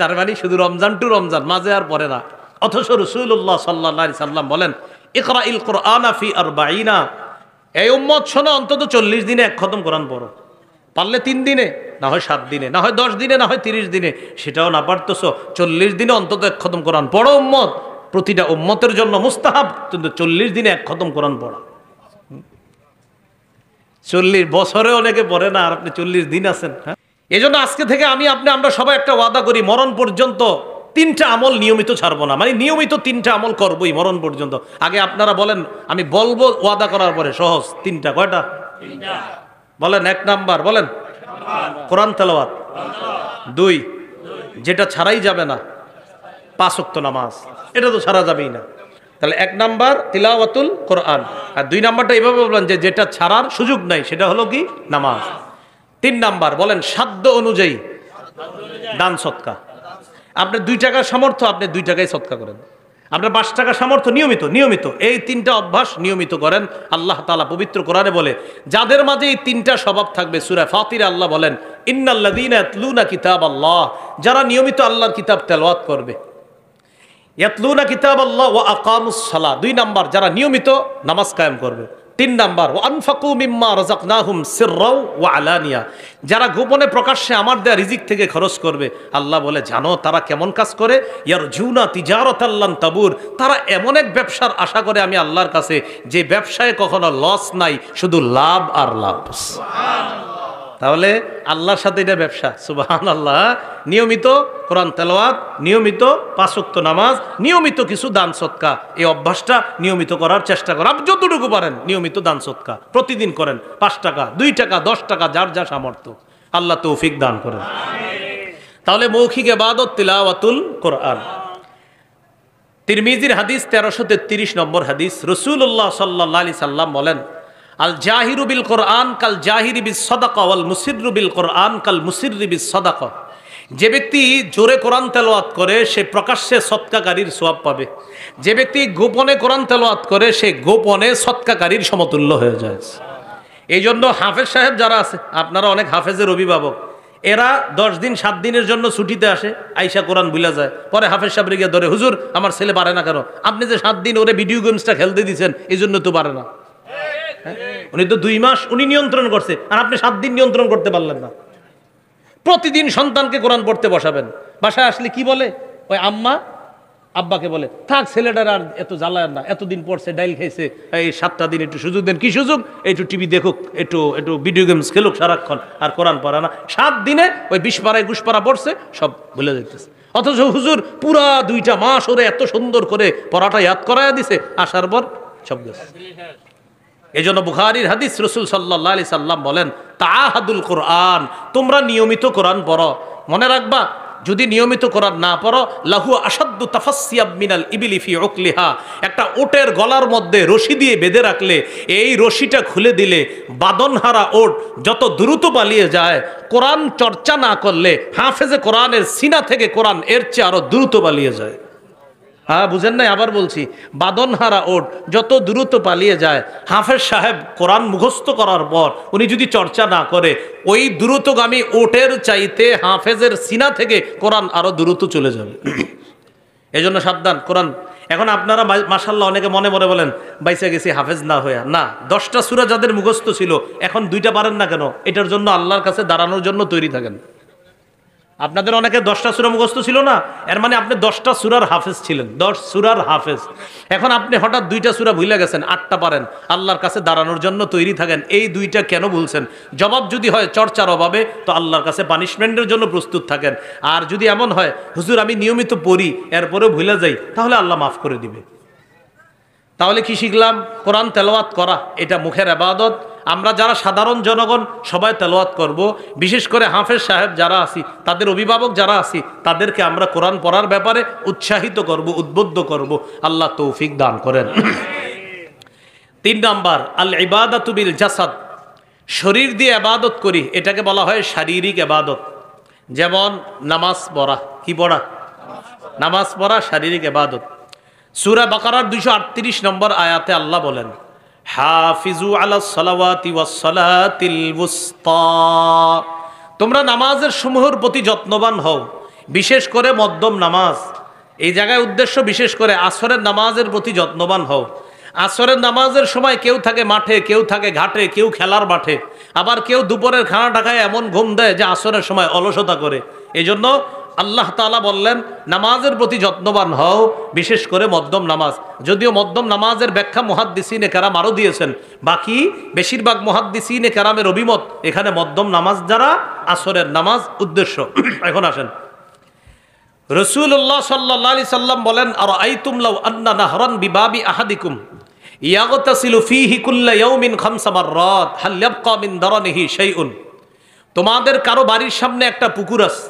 A: তার মানে শুধু রমজান টু রমজান, মাঝে আর পরে না। অথচ রাসূলুল্লাহ সাল্লাল্লাহু আলাইহি সাল্লাম বলেন ইকরাইল কুরআনা ফি 40, এই উম্মত শোনো, অন্তত 40 দিনে এক খতম কোরআন পড়ো। পারলে 3 দিনে, না হয় 7 দিনে, না হয় 10 দিনে, না হয় 30 দিনে, সেটাও না পারতেছো 40 দিনে অন্তত এক খতম কোরআন পড়ো উম্মত। প্রতিটা উম্মতের জন্য মুস্তাহাব, কিন্তু 40 দিনে এক খতম কোরআন পড়া। 40 বছরে অনেকে পড়ে না, আর আপনি 40 দিন আছেন। হ্যাঁ, এই জন্য আজকে থেকে আমরা সবাই একটা ওয়াদা করি, মরণ পর্যন্ত 3টা আমল নিয়মিত ছাড়বো না, মানে নিয়মিত 3টা আমল করবোই মরণ পর্যন্ত। আগে আপনারা বলেন, আমি বলবো ওয়াদা করার পরে, সহজ 3টা। কয়টা? 3টা বলেন। 1 নাম্বার বলেন, কোরআন তেলাওয়াত। 2, যেটা ছাড়াই যাবে না, 5 ওয়াক্ত নামাজ, এটা তো ছাড়া যাবেই না। তাহলে 1 নাম্বার তিলাওয়াতুল কোরআন, আর 2 নাম্বারটা এইভাবে বলবেন যে যেটা ছাড়ার সুযোগ নাই, সেটা হলো কি? নামাজ। 3 নাম্বার বলেন, সাধ্য অনুযায়ী দান সদকা। আপনার 2 টাকার সামর্থ্য, আপনি 2 টাকায় সদকা করেন। আপনার 5 টাকা সামর্থ্য, নিয়মিত এই 3টা অভ্যাস নিয়মিত করেন। আল্লাহ তাআলা পবিত্র কোরআনে বলে, যাদের মাঝে এই 3টা স্বভাব থাকবে, সূরা ফাতিরে আল্লাহ বলেন ইন্নাল্লাযীনা ইয়াতলুনা কিতাবাল্লাহ, যারা নিয়মিত আল্লাহর কিতাব তেলাওয়াত করবে। ইয়াতলুনা কিতাবাল্লাহ ওয়া আকামুস সালাহ, 2 নাম্বার যারা নিয়মিত নামাজ কায়েম করবে। 3 নাম্বার ওয়া আনফাকু মিম্মা রাযাকনাহুম সিররাও ওয়া আলানিয়া, যারা গোপনে প্রকাশ্যে আমার দেয়া রিজিক থেকে খরচ করবে। আল্লাহ বলে, জানো তারা কেমন কাজ করে? ইয়ারজুনা তিজারাতাল লান তাবুর, তারা এমন এক ব্যবসার আশা করে আমি আল্লাহর কাছে, যে ব্যবসায় কখনো লস নাই, শুধু লাভ আর লাভ। সুবহানাল্লাহ। তাহলে আল্লাহর সাথে এটা ব্যবসা। সুবহানাল্লাহ। নিয়মিত কোরআন তেলাওয়াত, নিয়মিত 5 ওয়াক্ত নামাজ, নিয়মিত কিছু দান সদকা, এই অভ্যাসটা নিয়মিত করার চেষ্টা করেন। আপনি যতটুকু পারেন নিয়মিত দান সদকা প্রতিদিন করেন। 5 টাকা, 2 টাকা, 10 টাকা, যার যা সামর্থ্য। আল্লাহ তৌফিক দান করেন। তাহলে মৌখিক ইবাদত তিলাওয়াতুল কোরআন। তিরমিজির হাদিস 1333 নম্বর হাদিস, রাসূলুল্লাহ সাল্লাল্লাহু আলাইহি সাল্লাম বলেন আল জাহিরু বিল কোরআন কাল জাহিরি বিস সাদাকা ওয়াল মুসিররু বিল কোরআন কাল মুসিররি বিস সাদাকা। যে ব্যক্তি জোরে কোরআন তেলাওয়াত করে সে প্রকাশ্যে সদকাকারীর সওয়াব পাবে, যে ব্যক্তি গোপনে কোরআন তেলাওয়াত করে সে গোপনে সদকাকারীর সমতুল্য হয়ে যায়। এই জন্য হাফেজ সাহেব যারা আছে, আপনারা অনেক হাফেজের অভিভাবক, এরা 10 দিন 7 দিনের জন্য ছুটিতে আসে, আইসা কোরআন ভুলা যায়, পরে হাফেজ সাহেব গিয়ে ধরে, হুজুর আমার ছেলে পারে না কেন? আপনি যে 7 দিন ওরে ভিডিও গেমসটা খেলতে দিয়েছেন, এই জন্য তো পারে না। উনি তো 2 মাস উনি নিয়ন্ত্রণ করছে, আর আপনি 7 দিন নিয়ন্ত্রণ করতে পারলেন না। প্রতিদিন সন্তানকে কোরআন পড়তে বসাবেন। বাসায় আসলে কি বলে? ওই আম্মা আব্বাকে বলে, থাক ছেলেটার আর এত জ্বালায় না, এতদিন পড়ছে, ডাইল খাইছে, এই 7টা দিন একটু সুযোগ দেন। কি সুযোগ? একটু টিভি দেখুক, একটু ভিডিও গেমস খেলুক সারাক্ষণ, আর কোরআন পড়া না। 7 দিনে ওই 20 পাড়ায় 20 পাড়া পড়ছে, সব ভুলে যাইতেছে। অথচ হুজুর পুরা 2টা মাস ওরে এত সুন্দর করে পড়াটা ইয়াদ করায়া দিছে, আসার পর সব গেছে। এই জন্য বুখারীর হাদিস, রাসূল সাল্লাল্লাহু আলাইহি সাল্লাম বলেন তাআহাদুল কোরআন, তোমরা নিয়মিত কোরআন পড়ো। মনে রাখবা, যদি নিয়মিত কোরআন না পড়ো, লাহু আশাদ্দু তাফাসসিয়াব মিনাল ইবলি ফি উকলিহা, একটা ওটের গলার মধ্যে রশি দিয়ে বেঁধে রাখলে, এই রশিটা খুলে দিলে বাদনহারা ওট যত দ্রুত পালিয়ে যায়, কোরআন চর্চা না করলে হাফেজে কোরআনের সিনা থেকে কোরআন এর চেয়ে আরো দ্রুত পালিয়ে যায়। হ্যাঁ, বুঝেন নাই? আবার বলছি, বাদনহারা ওট যত দ্রুত পালিয়ে যায়, হাফেজ সাহেব কোরআন মুখস্থ করার পর উনি যদি চর্চা না করে, ওই দ্রুতগামী ওটের চাইতে হাফেজের সিনা থেকে কোরআন আরো দ্রুত চলে যাবে। এই জন্য সাবধান কোরআন। এখন আপনারা মাশাআল্লাহ অনেকে মনে মনে বলেন, বাইসা গেছি হাফেজ না হইয়া। না, 10টা সূরা যাদের মুখস্থ ছিল, এখন 2টা পারেন না কেন? এটার জন্য আল্লাহর কাছে দাঁড়ানোর জন্য তৈরি থাকেন। আপনাদের অনেকে 10টা সূরা মুখস্থ ছিল না, এর মানে আপনি 10টা সূরার হাফেজ ছিলেন, 10 সূরার হাফেজ। এখন আপনি হঠাৎ 2টা সূরা ভুলে গেছেন, 8টা পারেন। আল্লাহর কাছে দাঁড়ানোর জন্য তৈরি থাকেন, এই 2টা কেন ভুলছেন? জবাব যদি হয় চর্চার অভাবে, তো আল্লাহর কাছে পানিশমেন্টের জন্য প্রস্তুত থাকেন। আর যদি এমন হয় হুজুর আমি নিয়মিত পড়ি এরপরেও ভুলে যাই, তাহলে আল্লাহ মাফ করে দিবে। তাহলে কি শিখলাম? কোরআন তেলাওয়াত করা এটা মুখের ইবাদত। আমরা যারা সাধারণ জনগণ সবাই তেলাওয়াত করব, বিশেষ করে হাফেজ সাহেব যারা আছি, তাদের অভিভাবক যারা আছি, তাদেরকে আমরা কোরআন পড়ার ব্যাপারে উৎসাহিত করব, উদ্বুদ্ধ করব। আল্লাহ তৌফিক দান করেন। 3 নাম্বার, আল ইবাদাতু বিল জাসাদ, শরীর দিয়ে ইবাদত করি, এটাকে বলা হয় শারীরিক ইবাদত। যেমন নামাজ পড়া, কি পড়া? নামাজ পড়া শারীরিক ইবাদত। সূরা বাকারার 238 নম্বর আয়াতে আল্লাহ বলেন, হাফিজু আলাস সালাওয়াতি ওয়াস সালাতিল ওয়ুস্তা, তোমরা নামাজের সমূহের প্রতি যত্নবান হও, বিশেষ করে মধ্যম নামাজ। এই জায়গায় উদ্দেশ্য বিশেষ করে আসরের নামাজের প্রতি যত্নবান হও। আসরের নামাজের সময় কেউ থাকে মাঠে, কেউ থাকে ঘাটে, কেউ খেলার মাঠে, আবার কেউ দুপুরের খানা টাকায় এমন ঘুম দেয় যে আসরের সময় অলসতা করে। এই জন্য আল্লাহ তাআলা বললেন নামাজের প্রতি যত্নবান হও, বিশেষ করে মধ্যম নামাজ। যদিও মধ্যম নামাজের ব্যাখ্যা মুহাদ্দিসিনে কেরাম আরও দিয়েছেন, বাকি বেশিরভাগ মুহাদ্দিসিনে কেরামের অভিমত এখানে মধ্যম নামাজ যারা আসরের নামাজ উদ্দেশ্য। এখন আসেন, রাসূলুল্লাহ সাল্লাল্লাহু আলাইহি সাল্লাম বলেন, আরাআইতুম লাউ আন্না নাহরান বিবাবি আহাদিকুম ইয়াগতাসিলু ফীহি কুল্লা ইয়াউমিন 5 মাররাত হাল ইয়াবকা মিন দারানিহি শাইউন, তোমাদের কারো বাড়ির সামনে একটা পুকুর আছে,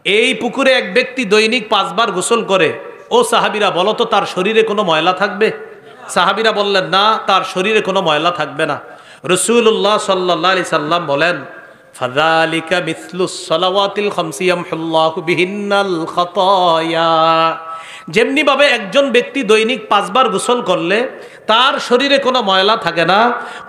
A: এই পুকুরে এক ব্যক্তি দৈনিক 5 বার গোসল করে। ও সাহাবীরা বলো তো তার শরীরে কোনো ময়লা থাকবে? সাহাবীরা বললেন না, তার শরীরে কোনো ময়লা থাকবে না। রাসূলুল্লাহ সাল্লাল্লাহু আলাইহি সাল্লাম বলেন, ফাযালিকা মিসলুস সালাওয়াতিল খামসি ইয়ামহুল্লাহু বিহিন্নাল খাতায়া, যেমনি ভাবে একজন ব্যক্তি দৈনিক 5 বার গোসল করলে তার শরীরে কোনো ময়লা থাকে না,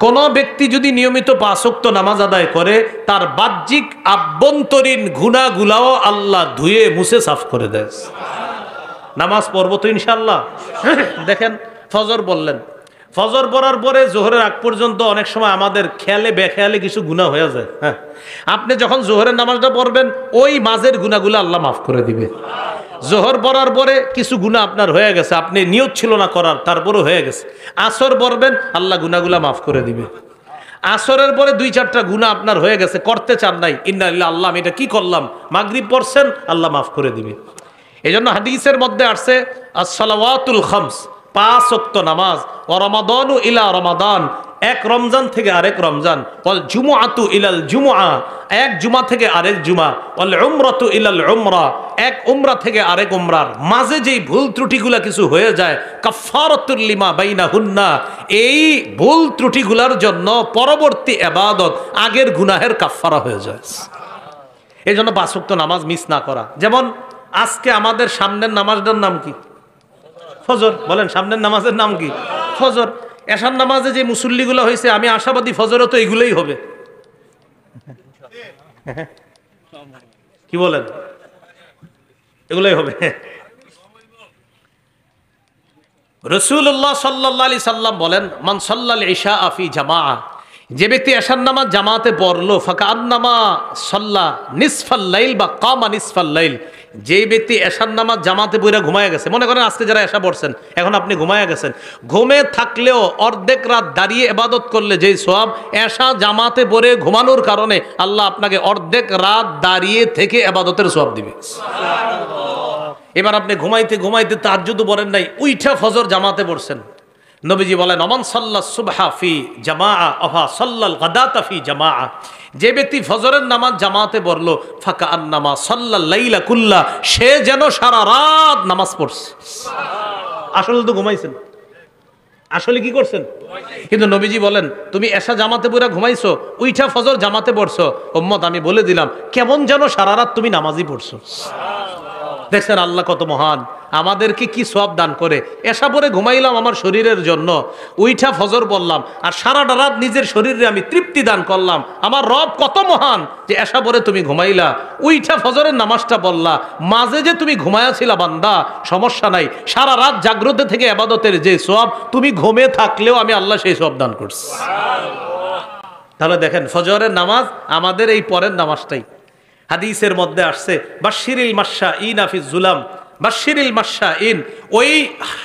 A: কোনো ব্যক্তি যদি নিয়মিত 5 ওয়াক্ত নামাজ আদায় করে তার বাহ্যিক আভ্যন্তরীণ গুনাহগুলাও আল্লাহ ধুয়ে মুছে সাফ করে দেয়। নামাজ পড়ব তো ইনশাআল্লাহ। দেখেন, ফজর বললেন, ফজর পড়ার পরে জোহরের আগ পর্যন্ত অনেক সময় আমাদের খেয়ালে বেখেয়ালে কিছু গুনাহ হয়ে যায়। হ্যাঁ, আপনি যখন জোহরের নামাজটা পড়বেন ওই মাঝের গুনাহগুলো আল্লাহ মাফ করে দিবে। জোহর পড়ার পরে কিছু গুনাহ আপনার হয়ে গেছে, আপনি নিয়ত ছিল না করার, তারপরও হয়ে গেছে। আসর পড়বেন, আল্লাহ গুনাহগুলা মাফ করে দিবে। আসরের পরে 2-4টা গুনাহ আপনার হয়ে গেছে, করতে চান নাই, ইন্না লিল্লাহি, আল্লাহ আমি এটা কি করলাম। মাগরিব পড়ছেন, আল্লাহ মাফ করে দিবে। এই জন্য হাদিসের মধ্যে আসছে আস-সালাওয়াতুল খামস, 5 ওয়াক্ত নামাজ, ও রমাদানু ইলা রমাদান, এক রমজান থেকে আরেক রমজান, ওয়াল জুমআতু ইলাল জুমআ, এক জুমা থেকে আরেক জুমা, ওয়াল উমরাতু ইলাল উমরা, এক উমরা থেকে আরেক উমরার মাঝে যেই ভুল ত্রুটিগুলা কিছু হয়ে যায়, কাফফারাতুল লিমা বাইনাহুন্না, এই ভুল ত্রুটিগুলার জন্য পরবর্তী ইবাদত আগের গুনাহের কাফফারা হয়ে যায়। এই জন্য 5 ওয়াক্ত নামাজ মিস না করা। যেমন আজকে আমাদের সামনের নামাজটার নাম কি? ফজর। বলেন, সামনের নামাজের নাম কি? ফজর। এশার নামাজে যে মুসল্লিগুলো হয়েছে, আমি আশাবাদী ফজরও তো এগুলোই হবে। কি বলেন? এগুলোই হবে। রাসূলুল্লাহ সাল্লাল্লাহু আলাইহি সাল্লাম বলেন, মান সাল্লাল ইশা ফি জামাআ, যে ব্যক্তি এশার নামাজ জামাতে পড়লো, ফাকান্নামা সাল্লা নিসফাল লাইল বা কামা নিসফাল লাইল, যে ব্যক্তি এশার নামাজ জামাতে পড়ে ঘুমায় গেছে, মনে করেন আজকে যারা এশা পড়ছেন এখন আপনি ঘুমায় গেছেন, ঘুমে থাকলেও অর্ধেক রাত দাঁড়িয়ে ইবাদত করলে যেই সওয়াব, এশা জামাতে পড়ে ঘুমানোর কারণে আল্লাহ আপনাকে অর্ধেক রাত দাঁড়িয়ে থেকে ইবাদতের সওয়াব দিবে। এবার আপনি ঘুমাইতে ঘুমাইতে তাহাজ্জুদ পড়েন নাই, উইঠা ফজর জামাতে পড়ছেন। নবীজি বলেন, ওমান সাল্লা সুবহা ফি জামাআ আফা সাল্লাল গাদাতা ফি জামাআ, যে ব্যক্তি ফজরের নামাজ জামাতে পড়লো, ফাকা আন্নামা সাল্লাল লাইলা কুল্লা, সে যেন সারা রাত নামাজ পড়ছে। আসলে তো ঘুমাইছেন, আসলে কি করছেন? কিন্তু নবীজি বলেন, তুমি এশা জামাতে পড়ে ঘুমাইছো, উইঠা ফজর জামাতে পড়ছো, উম্মত আমি বলে দিলাম কেমন যেন সারা রাত তুমি নামাজই পড়ছো। দেখছেন আল্লাহ কত মহান, আমাদেরকে কি সওয়াব দান করে। এশা পরে ঘুমাইলাম আমার শরীরের জন্য, উইঠা ফজর বললাম, আর সারাটা রাত নিজের শরীরে আমি তৃপ্তি দান করলাম। আমার রব কত মহান যে এশা পরে তুমি ঘুমাইলা, উইঠা ফজরের নামাজটা বললা, মাঝে যে তুমি ঘুমায়াছিলা বান্দা, সমস্যা নাই, সারা রাত জাগ্রত থেকে ইবাদতের যে সওয়াব, তুমি ঘুমে থাকলেও আমি আল্লাহ সেই সওয়াব দান করছি। তাহলে দেখেন, ফজরের নামাজ আমাদের এই পরের নামাজটাই। হাদিসের মধ্যে আসছে বাশশিরিল মাশশাঈনা ফিজ জুলাম, বাশশিরিল মাশশাঈন, ওই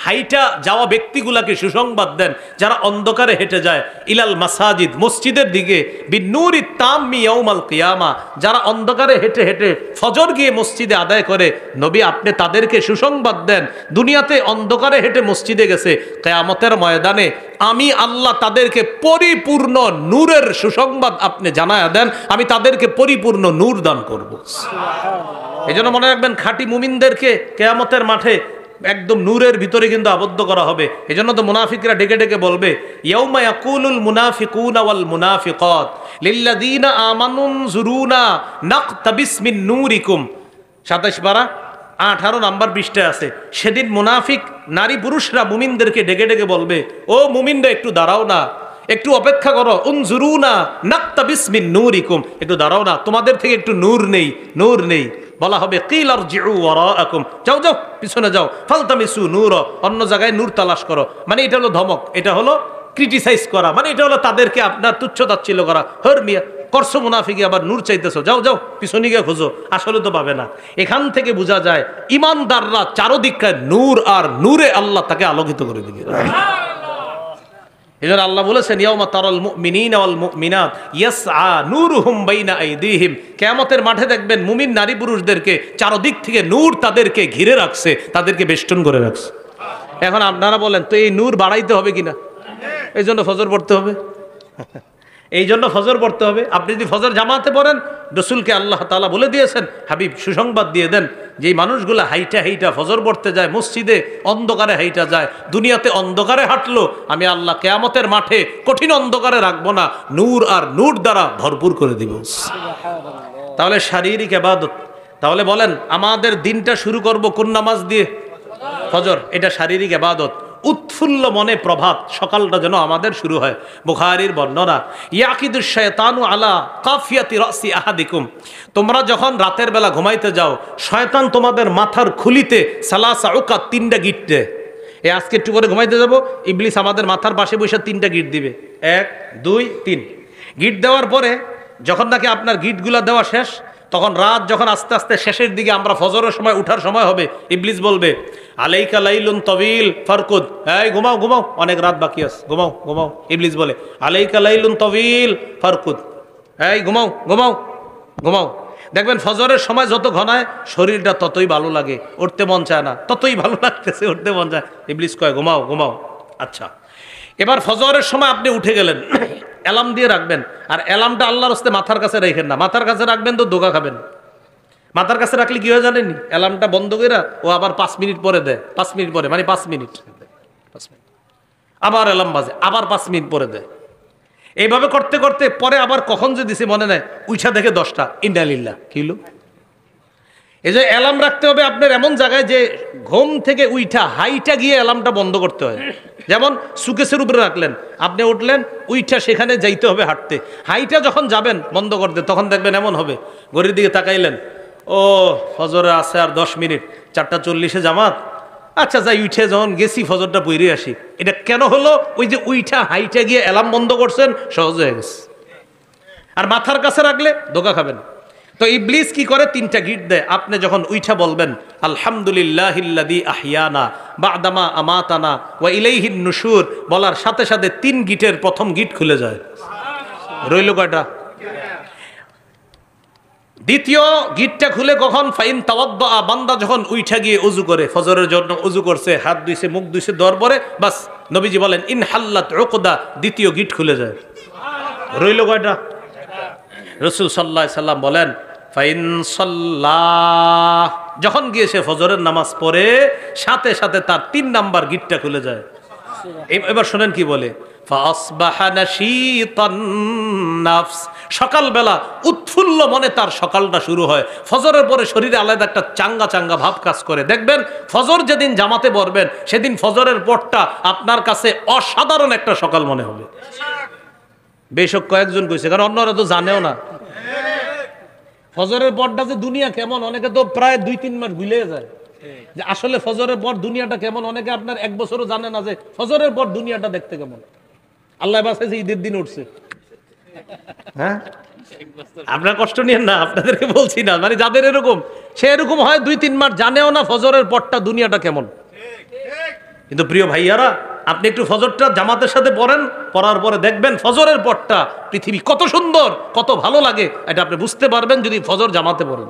A: হাইটা যাওয়া ব্যক্তিগুলাকে সুসংবাদ দেন যারা অন্ধকারে হেঁটে যায়, ইলাল মাসাজিদ, মসজিদের দিকে, বিন্নুরি তাম্মি ইয়াউমাল কিয়ামা, যারা অন্ধকারে হেঁটে হেঁটে ফজর গিয়ে মসজিদে আদায় করে, নবী আপনি তাদেরকে সুসংবাদ দেন দুনিয়াতে অন্ধকারে হেঁটে মসজিদে গেছে, কিয়ামতের ময়দানে আমি আল্লাহ তাদেরকে পরিপূর্ণ নূরের সুসংবাদ আপনি জানায়া দেন, আমি তাদেরকে পরিপূর্ণ নূর দান করব। এই জন্য মনে রাখবেন, খাঁটি মুমিনদেরকে কিয়ামতের মাঠে একদম নূরের ভিতরে কিন্তু আবদ্ধ করা হবে। এই জন্য তো মুনাফিকরা ডেকে ডেকে বলবে, ইয়াউমা ইয়াকুলুল মুনাফিকুনা ওয়াল মুনাফিকাত লিল্লাযীনা আমানু যুরুনা নাকতাবিস মিন নূরিকুম, 27 পারা 18 নাম্বার পৃষ্ঠায় আছে। সেদিন মুনাফিক নারী পুরুষরা মুমিনদেরকে ডেকে ডেকে বলবে, ও মুমিনরা একটু দাঁড়াও না, একটু অপেক্ষা করো, উনজুরুনা নাকতাবিস মিন নূরিকুম, একটু দাঁড়াও না, তোমাদের থেকে একটু নূর নেই, নূর নেই। বলা হবে কিল আরজিউ ওয়ারাআকুম, যাও যাও পিছনে যাও, ফালতামিসু নূর, অন্য জায়গায় নূর তালাশ করো। মানে এটা হলো ধমক, এটা হলো ক্রিটিসাইজ করা, মানে এটা হলো তাদেরকে আপনার তুচ্ছ তাচ্ছিল্য করা। হর মিয়া করছো মুনাফিকি, আবার নূর চাইতেছো, যাও যাও পিছনে গিয়ে খোঁজো, আসলে তো পাবে না। এখান থেকে বোঝা যায় ইমানদাররা চারদিকে নূর, আর নূরে আল্লাহ তাকে আলোকিত করে দিবে। এজন্য আল্লাহ বলেছেন, ইয়াউমা তারাল মুমিনিনা ওয়াল মুমিনাত ইয়াসআ নূরুহুম বাইনা আইদিহিম, কিয়ামতের মাঠে দেখবেন মুমিন নারী পুরুষদেরকে চারদিক থেকে নূর তাদেরকে ঘিরে রাখছে, তাদেরকে বেষ্টন করে রাখছে। এখন আপনারা বলেন তো এই নূর বাড়াইতে হবে কিনা? এই জন্য ফজর পড়তে হবে, এই জন্য ফজর পড়তে হবে। আপনি যদি ফজর জামাতে পড়েন, রসুলকে আল্লাহ তাআলা বলে দিয়েছেন, হাবিব সুসংবাদ দিয়ে দেন যে এই মানুষগুলো হাইটা হাইটা ফজর পড়তে যায়, মসজিদে অন্ধকারে হাইটা যায়, দুনিয়াতে অন্ধকারে হাঁটলো, আমি আল্লাহ কিয়ামতের মাঠে কঠিন অন্ধকারে রাখবো না, নূর আর নূর দ্বারা ভরপুর করে দিব। তাহলে শারীরিক ইবাদত, তাহলে বলেন আমাদের দিনটা শুরু করব কোন নামাজ দিয়ে? ফজর। এটা শারীরিক ইবাদত। উৎফুল্ল মনে প্রভাত সকালটা যেন আমাদের শুরু হয়। বুখারীর বর্ণনা, ইয়াকিদুশ শায়তানু আলা কাফিয়াতি রাসি আহাদিকুম, তোমরা যখন রাতের বেলা ঘুমাইতে যাও, শয়তান তোমাদের মাথার খুলিতে সালাসা উকাত, 3টা গিট দেয়। আজকে একটু করে ঘুমাইতে যাব, ইবলিস আমাদের মাথার পাশে বসে 3টা গিট দিবে, 1 2 3 গিট দেওয়ার পরে যখন নাকি আপনার গিটগুলা দেওয়া শেষ, তখন রাত যখন আস্তে আস্তে শেষের দিকে আমরা ফজরের সময় উঠার সময় হবে, ইবলিস বলবে আলাইকা লাইলুন তবিল ফারকুদ, এই ঘুমাও ঘুমাও, অনেক রাত বাকি আছে, ঘুমাও ঘুমাও। ইবলিস বলে আলাইকা লাইলুন তবিল ফারকুদ, এই ঘুমাও ঘুমাও ঘুমাও। দেখবেন ফজরের সময় যত ঘনায় শরীরটা ততই ভালো লাগে, উঠতে মন চায় না, ততই ভালো লাগতেছে, উঠতে মন চায়। ইবলিস কয় ঘুমাও ঘুমাও। আচ্ছা, এবার ফজরের সময় আপনি উঠে গেলেন, অ্যালার্ম দিয়ে রাখবেন, আর অ্যালার্মটা আল্লাহর হস্তে মাথার কাছে রাখেন না, মাথার কাছে রাখবেন তো ধোঁকা খাবেন। মাথার কাছে রাখলে কি হয় জানেন? অ্যালার্মটা বন্ধ করে ও আবার 5 মিনিট পরে দেয়, 5 মিনিট পরে, মানে 5 মিনিট, আবার অ্যালার্ম বাজে, আবার 5 মিনিট পরে দেয়। এইভাবে করতে করতে পরে আবার কখন যে দিছে মনে নেয়, উইঠা দেখে 10টা, ইন্নালিল্লাহ, কি হলো? এই যে অ্যালার্ম রাখতে হবে আপনার এমন জায়গায় যে ঘুম থেকে উইঠা হাইটা গিয়ে অ্যালার্মটা বন্ধ করতে হয়। যেমন সুকেসের উপরে রাখলেন, আপনি উঠলেন, উইঠা সেখানে যাইতে হবে হাঁটতে, হাইটা যখন যাবেন বন্ধ করতে, তখন দেখবেন এমন হবে, ঘড়ির দিকে তাকাইলেন, ও ফজরে আছে আর 10 মিনিট, 4:40 জামাত, আচ্ছা যাই উঠে যখন গেছি ফজরটা পড়ে আসি। এটা কেন হলো? ওই যে উইঠা হাইটা গিয়ে অ্যালার্ম বন্ধ করছেন, সহজ হয়ে গেছে। আর মাথার কাছে রাখলে ধোঁকা খাবেন। তো ইবলিস কি করে? 3টা গিট দেয়। আপনি যখন উইঠা বলবেন আলহামদুলিল্লাহিল্লাযী আহইয়ানা বা'দামা আমাতানা ওয়া ইলাইহিন নুশুর, বলার সাথে সাথে 3 গিটের প্রথম গিট খুলে যায়। রইল কয়টা? দ্বিতীয় গিটটা খুলে কখন? ফাইন তাওয়াদ্দা, বান্দা যখন উইঠা গিয়ে ওযু করে, ফজরের জন্য ওযু করছে, হাত ধুইছে, মুখ ধুইছে, দেওয়ার পরে বাস নবীজি বলেন ইন হাল্লাত উকদা, দ্বিতীয় গিট খুলে যায়। রইল কয়টা? রাসূল সাল্লাল্লাহু আলাইহি সাল্লাম বলেন ফাইন সাল্লাহ, যখন গিয়ে সে ফজরের নামাজ পড়ে, সাথে সাথে তার 3 নাম্বার গিটটা খুলে যায়। এবার শুনেন কি বলে, ফাসবাহা নাশীতান নাফস, সকালবেলা উৎফুল্ল মনে তার সকালটা শুরু হয়। ফজরের পরে শরীরে আলাদা একটা চাঙ্গা চাঙ্গা ভাব কাজ করে। দেখবেন ফজর যেদিন জামাতে পড়বেন, সেদিন ফজরের পরটা আপনার কাছে অসাধারণ একটা সকাল মনে হবে। বেশক কয়েকজন কইছে, কারণ অন্যরা তো জানেও না ফজরের পরটা যে দুনিয়া কেমন। অনেকে তো প্রায় 2-3 মাস ভুলে যায় যে আসলে ফজরের পর দুনিয়াটা কেমন। অনেকে আপনার 1 বছরও জানে না যে ফজরের পর দুনিয়াটা দেখতে কেমন। আল্লাহ বাঁচাইছে ঈদের দিন উঠছে, হ্যাঁ আপনার কষ্ট নিয়েন না, আপনাদেরকে বলছি না, মানে যাদের এরকম সে এরকম হয় 2-3 মাস জানেও না ফজরের পরটা দুনিয়াটা কেমন। কিন্তু প্রিয় ভাইয়ারা, আপনি একটু ফজরটা জামাতের সাথে পড়েন, পড়ার পরে দেখবেন ফজরের পরটা পৃথিবী কত সুন্দর, কত ভালো লাগে, এটা আপনি বুঝতে পারবেন যদি ফজর জামাতে পড়েন।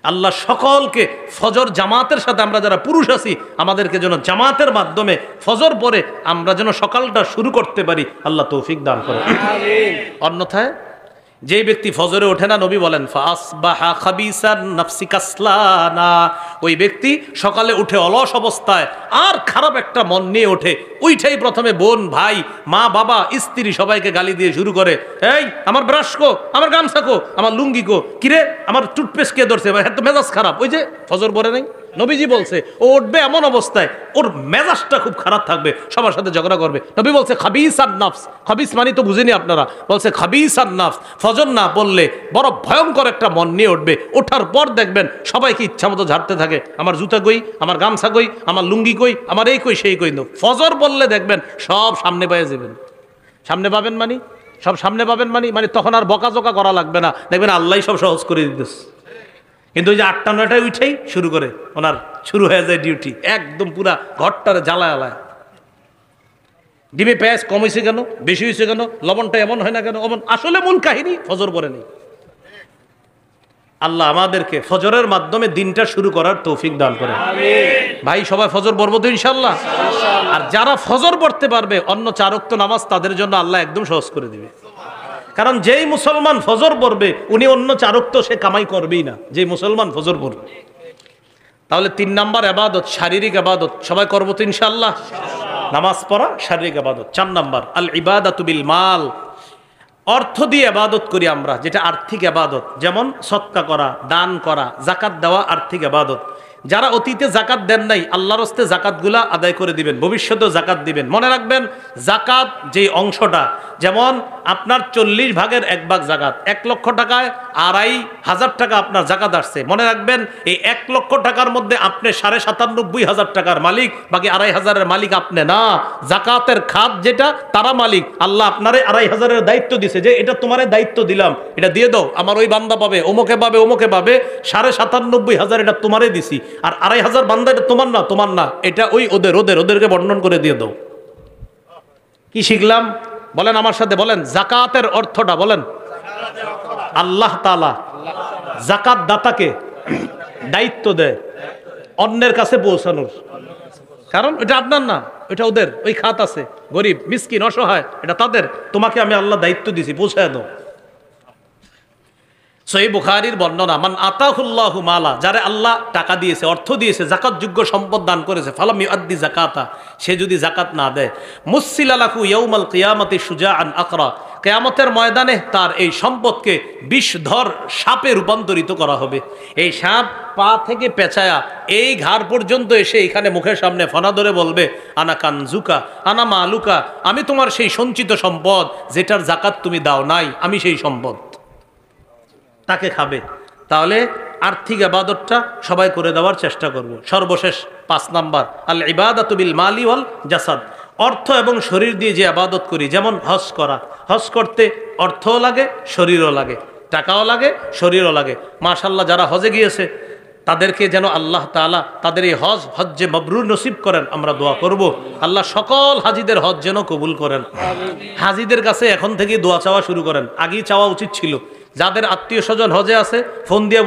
A: আল্লাহ সকলকে ফজর জামাতের সাথে, আমরা যারা পুরুষ আছি আমাদেরকে যেন জামাতের মাধ্যমে ফজর পরে আমরা যেন সকালটা শুরু করতে পারি, আল্লাহ তৌফিক দান করে। অন্যথায় যেই ব্যক্তি ফজরে ওঠে না, নবী বলেন ফাসবাহা খাবিসান নাফসি কাসলানা, ওই ব্যক্তি সকালে উঠে অলস অবস্থায় আর খারাপ একটা মন নিয়ে ওঠে। ওইটাই প্রথমে বোন, ভাই, মা, বাবা, স্ত্রী সবাইকে গালি দিয়ে শুরু করে, এই আমার ব্রাশ কো, আমার গামছা কো, আমার লুঙ্গি কো, কিরে আমার টুথপেস্ট কে ধরছে, এত মেজাজ খারাপ। ওই যে ফজর পরে নাই, নবীজি বলছে ও উঠবে এমন অবস্থায় ওর মেজাজটা খুব খারাপ থাকবে, সবার সাথে ঝগড়া করবে। নবী বলছে খাবিসান নাফস, খাবিস মানে তো বুঝেনি আপনারা, বলছে খাবিসান নাফস, ফজর না পড়লে বড় ভয়ঙ্কর একটা মন নিয়ে উঠবে। ওঠার পর দেখবেন সবাইকে ইচ্ছা মতো ঝাড়তে থাকে, আমার জুতা কই, আমার গামছা কই, আমার লুঙ্গি কই, আমার এই কই সেই কই। ফজর বললে দেখবেন সব সামনে পেয়ে যাবেন। সামনে পাবেন মানে সব সামনে পাবেন মানে তখন আর বকাঝকা করা লাগবে না, দেখবেন আল্লাহ সব সহজ করে দিতেছে। কিন্তু ওই যে 8টা-9টায় উঠেই শুরু করে ওনার শুরু হয়ে যায় ডিউটি, একদম পুরা ঘরটারে জ্বালায় আলায়। ডিমে পেঁয়াজ কম হয়েছে কেন, বেশি হয়েছে কেন, লবণটা এমন হয় না কেন, অমন। আসলে মূল কাহিনী ফজর পরে নেই। আল্লাহ আমাদেরকে ফজরের মাধ্যমে দিনটা শুরু করার তৌফিক দান করে। ভাই সবাই ফজর পড়বো তো ইনশাল্লাহ। আর যারা ফজর পড়তে পারবে, অন্য 4 ওয়াক্ত নামাজ তাদের জন্য আল্লাহ একদম সহজ করে দিবে। কারণ যেই মুসলমান ফজর পড়বে উনি অন্য 4 ওয়াক্ত সে কামাই করবেই না, যেই মুসলমান ফজর পড়বে। তাহলে 3 নাম্বার ইবাদত শারীরিক ইবাদত, সবাই করবো তো ইনশাআল্লাহ। নামাজ পড়া শারীরিক ইবাদত। 4 নাম্বার আল ইবাদাতু বিল মাল, অর্থ দিয়ে ইবাদত করি আমরা, যেটা আর্থিক ইবাদত, যেমন সদকা করা, দান করা, যাকাত দেওয়া আর্থিক ইবাদত। যারা অতীতে যাকাত দেন নাই, আল্লাহর হস্তে যাকাতগুলা আদায় করে দিবেন, ভবিষ্যতেও যাকাত দিবেন। মনে রাখবেন যাকাত যে অংশটা, যেমন আপনার 40 ভাগের 1 ভাগ যাকাত, 1 লক্ষ টাকায় 2,500 টাকা আপনার যাকাত আসছে। মনে রাখবেন এই 1 লক্ষ টাকার মধ্যে আপনি 97,500 টাকার মালিক, বাকি 2,500-এর মালিক আপনি না। যাকাতের খাত যেটা তারা মালিক, আল্লাহ আপনারে 2,500-এর দায়িত্ব দিছে যে এটা তোমারে দায়িত্ব দিলাম, এটা দিয়ে দাও, আমার ওই বান্দা পাবে, অমুকে পাবে, অমুকে পাবে, 97,500 এটা তোমারে দিছি। আর 2,500 বান্দা এটা তোমার না, এটা ওই ওদেরকে বর্ণন করে দিয়ে দাও। কি শিখলাম বলেন আমার সাথে, বলেন যাকাতের অর্থটা বলেন। আল্লাহ তাআলা যাকাত দাতাকে দায়িত্ব দেয় অন্যের কাছে পৌঁছানোর, কারণ এটা আপনার না, এটা ওদের, ওই খাত আছে, গরিব মিসকিন অসহায়, এটা তাদের, তোমাকে আমি আল্লাহ দায়িত্ব দিছি, পৌঁছায় দাও। সহিহ বুখারীর বর্ণনা, মান আতাহুল্লাহু মালা, যারে আল্লাহ টাকা দিয়েছে, অর্থ দিয়েছে, যাকাতযোগ্য সম্পদ দান করেছে, ফালাম ইউআদ্দি যাকাতা, সে যদি যাকাত না দেয়, মুসসিলা লাহু ইয়াউমাল কিয়ামাতি শুজাআন আকরা, কিয়ামতের ময়দানে তার এই সম্পদকে বিষধর সাপে রূপান্তরিত করা হবে। এই সাপ পা থেকে পেঁচায়া এই ঘাড় পর্যন্ত এসে এখানে মুখের সামনে ফনা ধরে বলবে, আনা কানজুকা আনা মালুকা, আমি তোমার সেই সঞ্চিত সম্পদ যেটার যাকাত তুমি দাও নাই, আমি সেই সম্পদ। তাকে খাবে। তাহলে আর্থিক ইবাদতটা সবাই করে দেওয়ার চেষ্টা করব। সর্বশেষ 5 নাম্বার আল ইবাদাতু বিল মালি ওয়াল জাসাদ, অর্থ এবং শরীর দিয়ে যে ইবাদত করি, যেমন হজ করা, হজ করতে অর্থও লাগে, শরীরও লাগে, টাকাও লাগে, শরীরও লাগে। মাশাআল্লাহ যারা হজে গিয়েছে তাদেরকে যেন আল্লাহ তাআলা তাদের এই হজ্জে মাবরুর নসিব করেন, আমরা দোয়া করব আল্লাহ সকল হাজিদের হজ যেন কবুল করেন। হাজিদের কাছে এখন থেকে দোয়া চাওয়া শুরু করেন, আগেই চাওয়া উচিত ছিল। যাদের আত্মীয় স্বজন হজে আছে ফোন দিয়ে